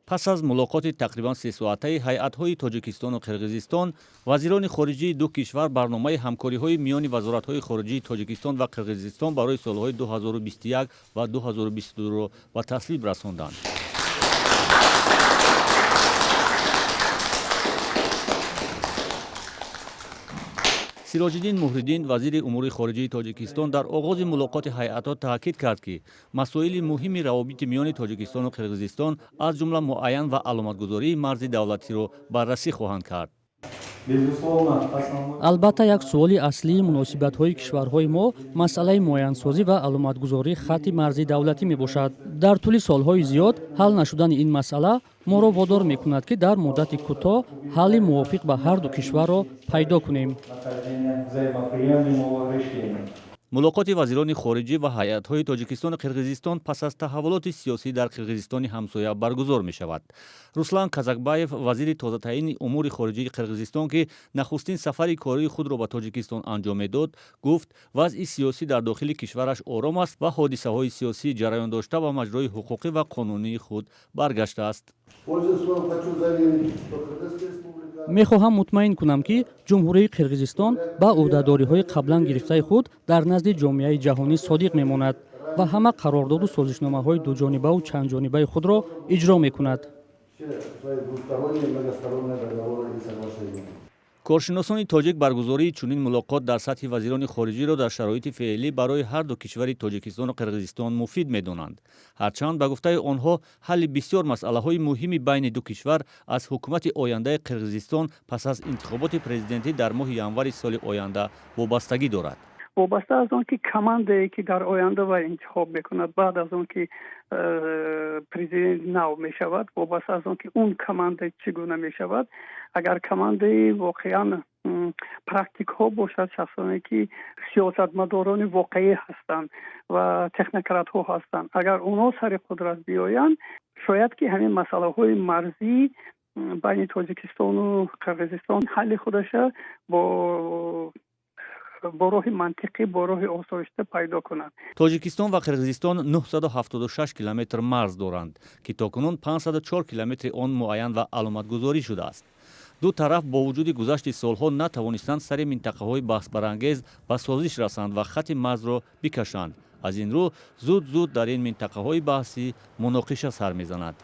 پس از ملاقات تقریبا 3 ساعته هیئت‌های تاجیکستان و قرقیزستان، وزیران خارجه دو کشور برنامه همکاری‌های میان وزارت‌های خارجه تاجیکستان و قرقیزستان برای سال‌های 2021 و 2022 را به تصویب رساندند. سیراج‌الدین مهردین وزیر امور خارجه تاجیکستان در آغاز ملاقات هیئت‌ها تاکید کرد که مسائل مهم روابط میان تاجیکستان و قرقیزستان از جمله معین و علامتگذاری مرز دولتی را بررسی خواهند کرد. албатта як суоли аслии муносибатҳои кишварҳои мо масъалаи муайянсозӣ ва аломатгузории хатти марзи давлатӣ мебошад. дар тӯли солҳои зиёд ҳал нашудани ин масъала моро водор мекунад ки дар муддати кӯтоҳ ҳалли мувофиқ ба ҳарду кишварро пайдо кунем. ملاقات وزیران خارجه و هیئت‌های تاجیکستان و قرقیزستان پس از تحولات سیاسی در قرقیزستان همسایه برگزار می شود. روسلان کازاکبایف وزیر تازه تعیین امور خارجه قرقیزستان که نخستین سفر کاری خود را به تاجیکستان انجام میداد، گفت وضع سیاسی در داخل کشورش آرام است و حادثه‌های سیاسی جریان داشته و مجرای حقوقی و قانونی خود برگشته است. мехоҳам мутмаин кунам ки ҷумҳурии қирғизистон ба ӯҳдадориҳои қаблан гирифтаи худ дар назди ҷомеаи ҷаҳонӣ содиқ мемонад ва ҳама қарордоду созишномаҳои дуҷонибаву чандҷонибаи худро иҷро мекунад. کارشناسان تاجیک برگزاری چنین ملاقات در سطح وزیران خارجه را در شرایط فعلی برای هر دو کشور تاجیکستان و قرقیزستان مفید می‌دانند. هرچند به گفته آنها حل بسیار مسائل‌های مهم بین دو کشور از حکومت آینده قرقیزستان پس از انتخابات پرزیدنتی در ماه ینور سال آینده وابستگی دارد. وابسته از آن که کمانده که در آینده و انتخاب میکند بعد از آن که پرزیدنت نو می شود، وابسته از آن که اون کمانده چگونه می شود. اگر کمانده واقعا پرکتیک ها باشد، شخصانی که سیاستمداران واقعی هستند و تکنوکرات ها هستند، اگر اونا سر قدرت بیایند، شاید که همین مسئله های مرزی بین تاجیکستان و قرقیزستان حل خودش با راه منطقی، با راه آسایشته پیدا کنند. تاجیکستان و قرقیزستان 976 کیلومتر مرز دارند که تاکنون 504 کیلومتر آن معین و علامتگذاری شده است. دو طرف با وجود گذشت سالها نتوانستند سر منطقه‌های بحث برانگیز به سازش رسند و خط مرز را بکشند. از این رو زود در این منطقه‌های بحثی مناقشه سر می‌زند.